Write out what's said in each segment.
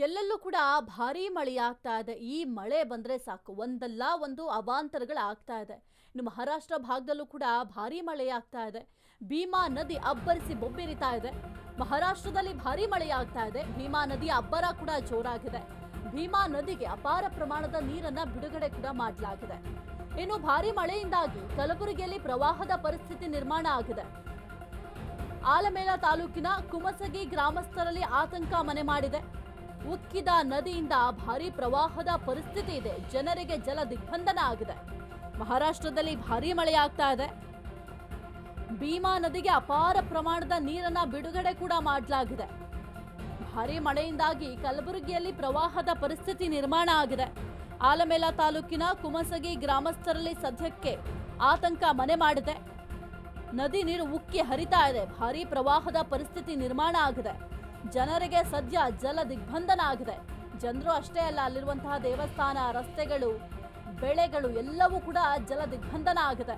ಎಲ್ಲೆಲ್ಲೂ ಕೂಡ ಭಾರೀ ಮಳೆಯಾಗ್ತಾ ಇದೆ. ಈ ಮಳೆ ಬಂದ್ರೆ ಸಾಕು ಒಂದಲ್ಲ ಒಂದು ಅವಾಂತರಗಳಾಗ್ತಾ ಇದೆ. ಇನ್ನು ಮಹಾರಾಷ್ಟ್ರ ಭಾಗದಲ್ಲೂ ಕೂಡ ಭಾರೀ ಮಳೆಯಾಗ್ತಾ ಇದೆ. ಭೀಮಾ ನದಿ ಅಬ್ಬರಿಸಿ ಬೊಬ್ಬಿರಿತಾ ಇದೆ. ಮಹಾರಾಷ್ಟ್ರದಲ್ಲಿ ಭಾರೀ ಮಳೆಯಾಗ್ತಾ ಇದೆ. ಭೀಮಾ ನದಿಯ ಅಬ್ಬರ ಕೂಡ ಜೋರಾಗಿದೆ. ಭೀಮಾ ನದಿಗೆ ಅಪಾರ ಪ್ರಮಾಣದ ನೀರನ್ನ ಬಿಡುಗಡೆ ಕೂಡ ಮಾಡಲಾಗಿದೆ. ಇನ್ನು ಭಾರೀ ಮಳೆಯಿಂದಾಗಿ ಕಲಬುರಗಿಯಲ್ಲಿ ಪ್ರವಾಹದ ಪರಿಸ್ಥಿತಿ ನಿರ್ಮಾಣ ಆಗಿದೆ. ಆಲಮೇಲ ತಾಲೂಕಿನ ಕುಮಸಗಿ ಗ್ರಾಮಸ್ಥರಲ್ಲಿ ಆತಂಕ ಮನೆ ಮಾಡಿದೆ. ಉಕ್ಕಿದ ನದಿಯಿಂದ ಭಾರೀ ಪ್ರವಾಹದ ಪರಿಸ್ಥಿತಿ ಇದೆ. ಜನರಿಗೆ ಜಲ ದಿಗ್ಬಂಧನ ಆಗಿದೆ. ಮಹಾರಾಷ್ಟ್ರದಲ್ಲಿ ಭಾರೀ ಮಳೆಯಾಗ್ತಾ ಇದೆ. ಭೀಮಾ ನದಿಗೆ ಅಪಾರ ಪ್ರಮಾಣದ ನೀರನ್ನ ಬಿಡುಗಡೆ ಕೂಡ ಮಾಡಲಾಗಿದೆ. ಭಾರೀ ಮಳೆಯಿಂದಾಗಿ ಕಲಬುರಗಿಯಲ್ಲಿ ಪ್ರವಾಹದ ಪರಿಸ್ಥಿತಿ ನಿರ್ಮಾಣ ಆಗಿದೆ. ಆಲಮೇಲ ತಾಲೂಕಿನ ಕುಮಸಗಿ ಗ್ರಾಮಸ್ಥರಲ್ಲಿ ಸದ್ಯಕ್ಕೆ ಆತಂಕ ಮನೆ ಮಾಡಿದೆ. ನದಿ ನೀರು ಉಕ್ಕಿ ಹರಿತಾ ಇದೆ. ಭಾರೀ ಪ್ರವಾಹದ ಪರಿಸ್ಥಿತಿ ನಿರ್ಮಾಣ ಆಗಿದೆ. ಜನರಿಗೆ ಸದ್ಯ ಜಲ ದಿಗ್ಬಂಧನ ಆಗಿದೆ. ಜನರು ಅಷ್ಟೇ ಅಲ್ಲ, ಅಲ್ಲಿರುವಂತಹ ದೇವಸ್ಥಾನ, ರಸ್ತೆಗಳು, ಬೆಳೆಗಳು ಎಲ್ಲವೂ ಕೂಡ ಜಲ ದಿಗ್ಬಂಧನ ಆಗಿದೆ.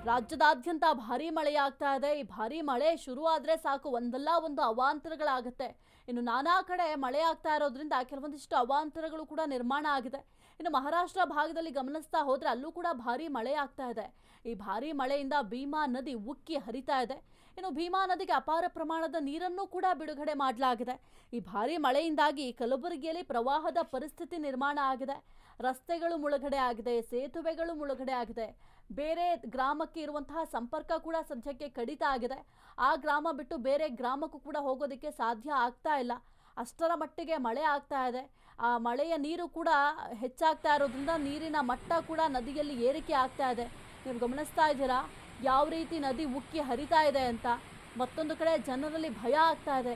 ರಾಜ್ಯದಾದ್ಯಂತ ಭಾರೀ ಮಳೆಯಾಗ್ತಾ ಇದೆ. ಈ ಭಾರೀ ಮಳೆ ಶುರು ಆದ್ರೆ ಸಾಕು ಒಂದಲ್ಲ ಒಂದು ಅವಾಂತರಗಳಾಗುತ್ತೆ. ಇನ್ನು ನಾನಾ ಕಡೆ ಮಳೆ ಆಗ್ತಾ ಇರೋದ್ರಿಂದ ಕೆಲವೊಂದಿಷ್ಟು ಅವಾಂತರಗಳು ಕೂಡ ನಿರ್ಮಾಣ ಆಗಿದೆ. ಇನ್ನು ಮಹಾರಾಷ್ಟ್ರ ಭಾಗದಲ್ಲಿ ಗಮನಿಸ್ತಾ ಹೋದ್ರೆ ಅಲ್ಲೂ ಕೂಡ ಭಾರೀ ಮಳೆ ಆಗ್ತಾ ಇದೆ. ಈ ಭಾರೀ ಮಳೆಯಿಂದ ಭೀಮಾ ನದಿ ಉಕ್ಕಿ ಹರಿತಾ ಇದೆ. ಇನ್ನು ಭೀಮಾ ನದಿಗೆ ಅಪಾರ ಪ್ರಮಾಣದ ನೀರನ್ನು ಕೂಡ ಬಿಡುಗಡೆ ಮಾಡಲಾಗಿದೆ. ಈ ಭಾರೀ ಮಳೆಯಿಂದಾಗಿ ಕಲಬುರಗಿಯಲ್ಲಿ ಪ್ರವಾಹದ ಪರಿಸ್ಥಿತಿ ನಿರ್ಮಾಣ ಆಗಿದೆ. ರಸ್ತೆಗಳು ಮುಳುಗಡೆ ಆಗಿದೆ, ಸೇತುವೆಗಳು ಮುಳುಗಡೆ ಆಗಿದೆ. ಬೇರೆ ಗ್ರಾಮಕ್ಕೆ ಇರುವಂತಹ ಸಂಪರ್ಕ ಕೂಡ ಸದ್ಯಕ್ಕೆ ಕಡಿತ ಆಗಿದೆ. ಆ ಗ್ರಾಮ ಬಿಟ್ಟು ಬೇರೆ ಗ್ರಾಮಕ್ಕೂ ಕೂಡ ಹೋಗೋದಕ್ಕೆ ಸಾಧ್ಯ ಆಗ್ತಾ ಇಲ್ಲ. ಅಷ್ಟರ ಮಟ್ಟಿಗೆ ಮಳೆ ಆಗ್ತಾ ಇದೆ. ಆ ಮಳೆಯ ನೀರು ಕೂಡ ಹೆಚ್ಚಾಗ್ತಾ ಇರೋದ್ರಿಂದ ನೀರಿನ ಮಟ್ಟ ಕೂಡ ನದಿಯಲ್ಲಿ ಏರಿಕೆ ಆಗ್ತಾ ಇದೆ. ನೀವು ಗಮನಿಸ್ತಾ ಇದ್ದೀರಾ ಯಾವ ರೀತಿ ನದಿ ಉಕ್ಕಿ ಹರಿತಾ ಇದೆ ಅಂತ. ಮತ್ತೊಂದು ಕಡೆ ಜನರಲ್ಲಿ ಭಯ ಆಗ್ತಾ ಇದೆ.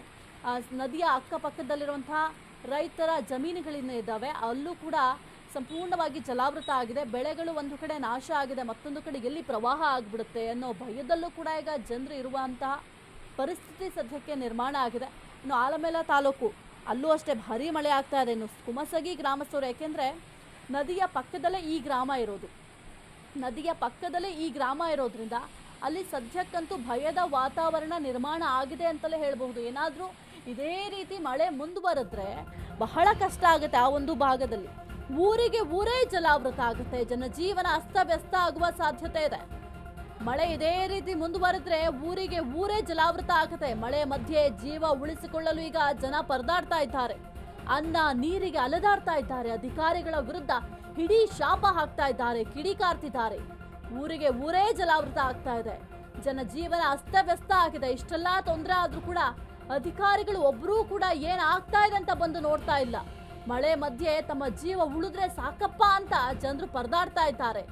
ನದಿಯ ಅಕ್ಕಪಕ್ಕದಲ್ಲಿರುವಂತಹ ರೈತರ ಜಮೀನುಗಳಿಂದ ಇದ್ದಾವೆ, ಅಲ್ಲೂ ಕೂಡ ಸಂಪೂರ್ಣವಾಗಿ ಜಲಾವೃತ ಆಗಿದೆ. ಬೆಳೆಗಳು ಒಂದು ಕಡೆ ನಾಶ ಆಗಿದೆ, ಮತ್ತೊಂದು ಕಡೆ ಎಲ್ಲಿ ಪ್ರವಾಹ ಆಗ್ಬಿಡುತ್ತೆ ಅನ್ನೋ ಭಯದಲ್ಲೂ ಕೂಡ ಈಗ ಜನರು ಇರುವಂತಹ ಪರಿಸ್ಥಿತಿ ಸದ್ಯಕ್ಕೆ ನಿರ್ಮಾಣ ಆಗಿದೆ. ಇನ್ನು ಆಲಮೇಲ ತಾಲೂಕು ಅಲ್ಲೂ ಅಷ್ಟೇ ಭಾರೀ ಮಳೆ ಆಗ್ತಾ ಇದೆ. ಇನ್ನು ಕುಮಸಗಿ ಗ್ರಾಮಸ್ಥರು, ಯಾಕೆಂದ್ರೆ ನದಿಯ ಪಕ್ಕದಲ್ಲೇ ಈ ಗ್ರಾಮ ಇರೋದು. ನದಿಯ ಪಕ್ಕದಲ್ಲೇ ಈ ಗ್ರಾಮ ಇರೋದ್ರಿಂದ ಅಲ್ಲಿ ಸದ್ಯಕ್ಕಂತೂ ಭಯದ ವಾತಾವರಣ ನಿರ್ಮಾಣ ಆಗಿದೆ ಅಂತಲೇ ಹೇಳಬಹುದು. ಏನಾದರೂ ಇದೇ ರೀತಿ ಮಳೆ ಮುಂದುವರೆದ್ರೆ ಬಹಳ ಕಷ್ಟ ಆಗುತ್ತೆ. ಆ ಒಂದು ಭಾಗದಲ್ಲಿ ಊರಿಗೆ ಊರೇ ಜಲಾವೃತ ಆಗುತ್ತೆ. ಜನಜೀವನ ಅಸ್ತವ್ಯಸ್ತ ಆಗುವ ಸಾಧ್ಯತೆ ಇದೆ. ಮಳೆ ಇದೇ ರೀತಿ ಮುಂದುವರೆದ್ರೆ ಊರಿಗೆ ಊರೇ ಜಲಾವೃತ ಆಗುತ್ತೆ. ಮಳೆ ಮಧ್ಯೆ ಜೀವ ಉಳಿಸಿಕೊಳ್ಳಲು ಈಗ ಜನ ಪರದಾಡ್ತಾ ಇದ್ದಾರೆ. ಅನ್ನ ನೀರಿಗೆ ಅಲೆದಾಡ್ತಾ ಇದ್ದಾರೆ. ಅಧಿಕಾರಿಗಳ ವಿರುದ್ಧ ಹಿಡೀ ಶಾಪ ಹಾಕ್ತಾ ಇದ್ದಾರೆ, ಕಿಡಿಕಾರ್ತಿದ್ದಾರೆ. ಊರಿಗೆ ಊರೇ ಜಲಾವೃತ ಆಗ್ತಾ ಇದೆ. ಜನಜೀವನ ಅಸ್ತವ್ಯಸ್ತ ಆಗಿದೆ. ಇಷ್ಟೆಲ್ಲ ತೊಂದರೆ ಆದ್ರೂ ಕೂಡ ಅಧಿಕಾರಿಗಳು ಒಬ್ಬರೂ ಕೂಡ ಏನ್ ಆಗ್ತಾ ಇದೆ ಅಂತ ಬಂದು ನೋಡ್ತಾ ಇಲ್ಲ. ಮಳೆ ಮಧ್ಯೆ ತಮ್ಮ ಜೀವ ಉಳಿದ್ರೆ ಸಾಕಪ್ಪ ಅಂತ ಜನರು ಪರದಾಡ್ತಾ ಇದ್ದಾರೆ.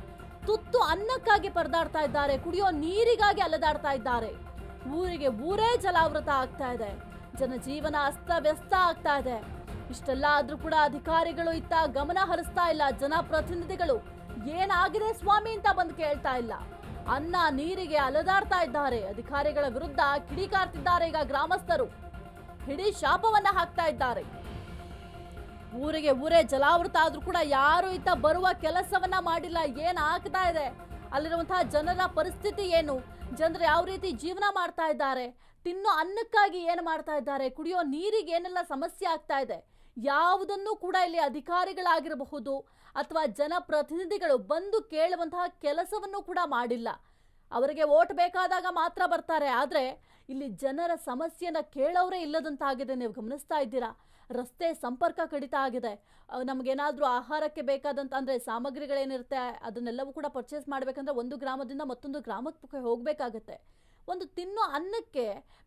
ತುತ್ತು ಅನ್ನಕ್ಕಾಗಿ ಪರದಾಡ್ತಾ ಇದ್ದಾರೆ. ಕುಡಿಯೋ ನೀರಿಗಾಗಿ ಅಲೆದಾಡ್ತಾ ಇದ್ದಾರೆ. ಊರಿಗೆ ಊರೇ ಜಲಾವೃತ ಆಗ್ತಾ ಇದೆ. ಜನಜೀವನ ಅಸ್ತವ್ಯಸ್ತ ಆಗ್ತಾ ಇದೆ. ಇಷ್ಟೆಲ್ಲ ಆದ್ರೂ ಕೂಡ ಅಧಿಕಾರಿಗಳು ಇತ್ತ ಗಮನ ಹರಿಸ್ತಾ ಇಲ್ಲ. ಜನಪ್ರತಿನಿಧಿಗಳು ಏನಾಗಿದೆ ಸ್ವಾಮಿ ಅಂತ ಬಂದು ಕೇಳ್ತಾ ಇಲ್ಲ. ಅನ್ನ ನೀರಿಗೆ ಅಲೆದಾಡ್ತಾ ಇದ್ದಾರೆ. ಅಧಿಕಾರಿಗಳ ವಿರುದ್ಧ ಕಿಡಿಕಾರ್ತಿದ್ದಾರೆ. ಈಗ ಗ್ರಾಮಸ್ಥರು ಹಿಡೀ ಶಾಪವನ್ನ ಹಾಕ್ತಾ ಇದ್ದಾರೆ. ಊರಿಗೆ ಊರೇ ಜಲಾವೃತ ಆದ್ರೂ ಕೂಡ ಯಾರು ಇತ್ತ ಬರುವ ಕೆಲಸವನ್ನ ಮಾಡಿಲ್ಲ. ಏನ್ ಆಗ್ತಾ ಇದೆ, ಅಲ್ಲಿರುವಂತಹ ಜನರ ಪರಿಸ್ಥಿತಿ ಏನು, ಜನರು ಯಾವ ರೀತಿ ಜೀವನ ಮಾಡ್ತಾ ಇದ್ದಾರೆ, ತಿನ್ನೋ ಅನ್ನಕ್ಕಾಗಿ ಏನು ಮಾಡ್ತಾ ಇದ್ದಾರೆ, ಕುಡಿಯೋ ನೀರಿಗೆ ಏನೆಲ್ಲ ಸಮಸ್ಯೆ ಆಗ್ತಾ ಇದೆ, ಯಾವುದನ್ನು ಕೂಡ ಇಲ್ಲಿ ಅಧಿಕಾರಿಗಳಾಗಿರಬಹುದು ಅಥವಾ ಜನಪ್ರತಿನಿಧಿಗಳು ಬಂದು ಕೇಳುವಂತಹ ಕೆಲಸವನ್ನು ಕೂಡ ಮಾಡಿಲ್ಲ. ಅವರಿಗೆ ಓಟ್ ಬೇಕಾದಾಗ ಮಾತ್ರ ಬರ್ತಾರೆ. ಆದ್ರೆ ಇಲ್ಲಿ ಜನರ ಸಮಸ್ಯೆನ ಕೇಳೋರೇ ಇಲ್ಲದಂತಾಗಿದೆ. ನೀವು ಗಮನಿಸ್ತಾ ಇದ್ದೀರಾ, ರಸ್ತೆ ಸಂಪರ್ಕ ಕಡಿತ ಆಗಿದೆ. ನಮಗೇನಾದ್ರೂ ಆಹಾರಕ್ಕೆ ಬೇಕಾದಂತ ಅಂದ್ರೆ ಸಾಮಗ್ರಿಗಳೇನಿರುತ್ತೆ ಅದನ್ನೆಲ್ಲವೂ ಕೂಡ ಪರ್ಚೇಸ್ ಮಾಡ್ಬೇಕಂದ್ರೆ ಒಂದು ಗ್ರಾಮದಿಂದ ಮತ್ತೊಂದು ಗ್ರಾಮಕ್ಕೆ ಹೋಗ್ಬೇಕಾಗತ್ತೆ. ಒಂದು ತಿನ್ನೋ ಅನ್ನಕ್ಕೆ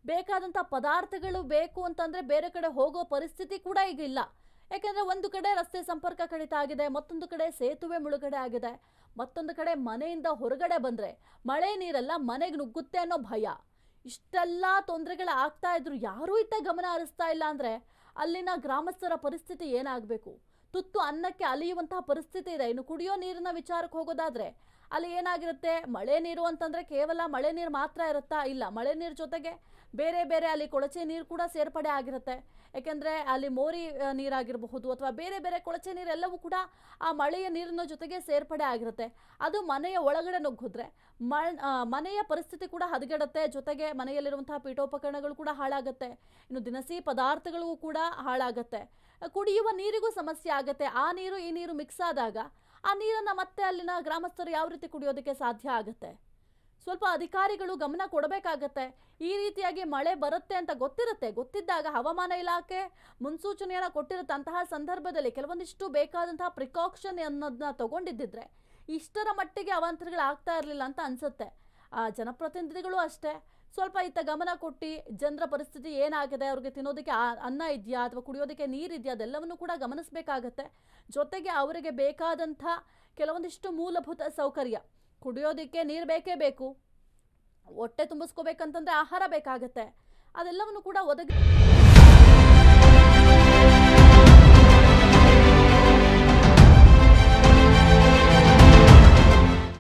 ಬೇಕಾದಂಥ ಪದಾರ್ಥಗಳು ಬೇಕು ಅಂತಂದ್ರೆ ಬೇರೆ ಕಡೆ ಹೋಗೋ ಪರಿಸ್ಥಿತಿ ಕೂಡ ಈಗ ಇಲ್ಲ. ಯಾಕಂದ್ರೆ ಒಂದು ಕಡೆ ರಸ್ತೆ ಸಂಪರ್ಕ ಕಡಿತ ಆಗಿದೆ, ಮತ್ತೊಂದು ಕಡೆ ಸೇತುವೆ ಮುಳುಗಡೆ ಆಗಿದೆ, ಮತ್ತೊಂದು ಕಡೆ ಮನೆಯಿಂದ ಹೊರಗಡೆ ಬಂದ್ರೆ ಮಳೆ ನೀರೆಲ್ಲ ಮನೆಗೆ ನುಗ್ಗುತ್ತೆ ಅನ್ನೋ ಭಯ. ಇಷ್ಟೆಲ್ಲ ತೊಂದರೆಗಳು ಆಗ್ತಾ ಇದ್ರು ಯಾರೂ ಇತ್ತ ಗಮನ ಹರಿಸ್ತಾ ಇಲ್ಲ ಅಂದ್ರೆ ಅಲ್ಲಿನ ಗ್ರಾಮಸ್ಥರ ಪರಿಸ್ಥಿತಿ ಏನಾಗಬೇಕು. ತುತ್ತು ಅನ್ನಕ್ಕೆ ಅಲಿಯುವಂತಹ ಪರಿಸ್ಥಿತಿ ಇದೆ. ಇನ್ನು ಕುಡಿಯೋ ನೀರಿನ ವಿಚಾರಕ್ಕೆ ಹೋಗೋದಾದ್ರೆ ಅಲ್ಲಿ ಏನಾಗಿರುತ್ತೆ, ಮಳೆ ನೀರು ಅಂತಂದ್ರೆ ಕೇವಲ ಮಳೆ ನೀರು ಮಾತ್ರ ಇರುತ್ತಾ? ಇಲ್ಲ, ಮಳೆ ನೀರು ಜೊತೆಗೆ ಬೇರೆ ಬೇರೆ ಅಲ್ಲಿ ಕೊಳಚೆ ನೀರು ಕೂಡ ಸೇರ್ಪಡೆ ಆಗಿರುತ್ತೆ. ಯಾಕೆಂದರೆ ಅಲ್ಲಿ ಮೋರಿ ನೀರಾಗಿರಬಹುದು ಅಥವಾ ಬೇರೆ ಬೇರೆ ಕೊಳಚೆ ನೀರೆಲ್ಲವೂ ಕೂಡ ಆ ಮಳೆಯ ನೀರಿನ ಜೊತೆಗೆ ಸೇರ್ಪಡೆ ಆಗಿರುತ್ತೆ. ಅದು ಮನೆಯ ಒಳಗಡೆ ನುಗ್ಗಿದ್ರೆ ಮನೆಯ ಪರಿಸ್ಥಿತಿ ಕೂಡ ಹದಗೆಡುತ್ತೆ. ಜೊತೆಗೆ ಮನೆಯಲ್ಲಿರುವಂತಹ ಪೀಠೋಪಕರಣಗಳು ಕೂಡ ಹಾಳಾಗುತ್ತೆ. ಇನ್ನು ದಿನಸಿ ಪದಾರ್ಥಗಳಿಗೂ ಕೂಡ ಹಾಳಾಗುತ್ತೆ. ಕುಡಿಯುವ ನೀರಿಗೂ ಸಮಸ್ಯೆ ಆಗುತ್ತೆ. ಆ ನೀರು ಈ ನೀರು ಮಿಕ್ಸ್ ಆದಾಗ ಆ ನೀರನ್ನು ಮತ್ತೆ ಅಲ್ಲಿನ ಗ್ರಾಮಸ್ಥರು ಯಾವ ರೀತಿ ಕುಡಿಯೋದಕ್ಕೆ ಸಾಧ್ಯ ಆಗುತ್ತೆ? ಸ್ವಲ್ಪ ಅಧಿಕಾರಿಗಳು ಗಮನ ಕೊಡಬೇಕಾಗತ್ತೆ. ಈ ರೀತಿಯಾಗಿ ಮಳೆ ಬರುತ್ತೆ ಅಂತ ಗೊತ್ತಿದ್ದಾಗ ಹವಾಮಾನ ಇಲಾಖೆ ಮುನ್ಸೂಚನೆಯನ್ನು ಕೊಟ್ಟಿರುತ್ತೆ. ಅಂತಹ ಸಂದರ್ಭದಲ್ಲಿ ಕೆಲವೊಂದಿಷ್ಟು ಬೇಕಾದಂತಹ ಪ್ರಿಕಾಷನ್ ಅನ್ನೋದನ್ನ ತಗೊಂಡಿದ್ದಿದ್ರೆ ಇಷ್ಟರ ಮಟ್ಟಿಗೆ ಅವಾಂತರಗಳು ಆಗ್ತಾ ಇರಲಿಲ್ಲ ಅಂತ ಅನ್ಸುತ್ತೆ. ಜನಪ್ರತಿನಿಧಿಗಳು ಅಷ್ಟೇ ಸ್ವಲ್ಪ ಇತ್ತ ಗಮನ ಕೊಟ್ಟು ಜನರ ಪರಿಸ್ಥಿತಿ ಏನಾಗಿದೆ, ಅವ್ರಿಗೆ ತಿನ್ನೋದಕ್ಕೆ ಅನ್ನ ಇದೆಯಾ ಅಥವಾ ಕುಡಿಯೋದಕ್ಕೆ ನೀರಿದೆಯಾ ಅದೆಲ್ಲವನ್ನು ಕೂಡ ಗಮನಿಸಬೇಕಾಗತ್ತೆ. ಜೊತೆಗೆ ಅವರಿಗೆ ಬೇಕಾದಂಥ ಕೆಲವೊಂದಿಷ್ಟು ಮೂಲಭೂತ ಸೌಕರ್ಯ, ಕುಡಿಯೋದಕ್ಕೆ ನೀರು ಬೇಕೇ ಬೇಕು, ಹೊಟ್ಟೆ ತುಂಬಿಸ್ಕೋಬೇಕಂತಂದ್ರೆ ಆಹಾರ ಬೇಕಾಗತ್ತೆ, ಅದೆಲ್ಲವನ್ನು ಕೂಡ ಒದಗಿ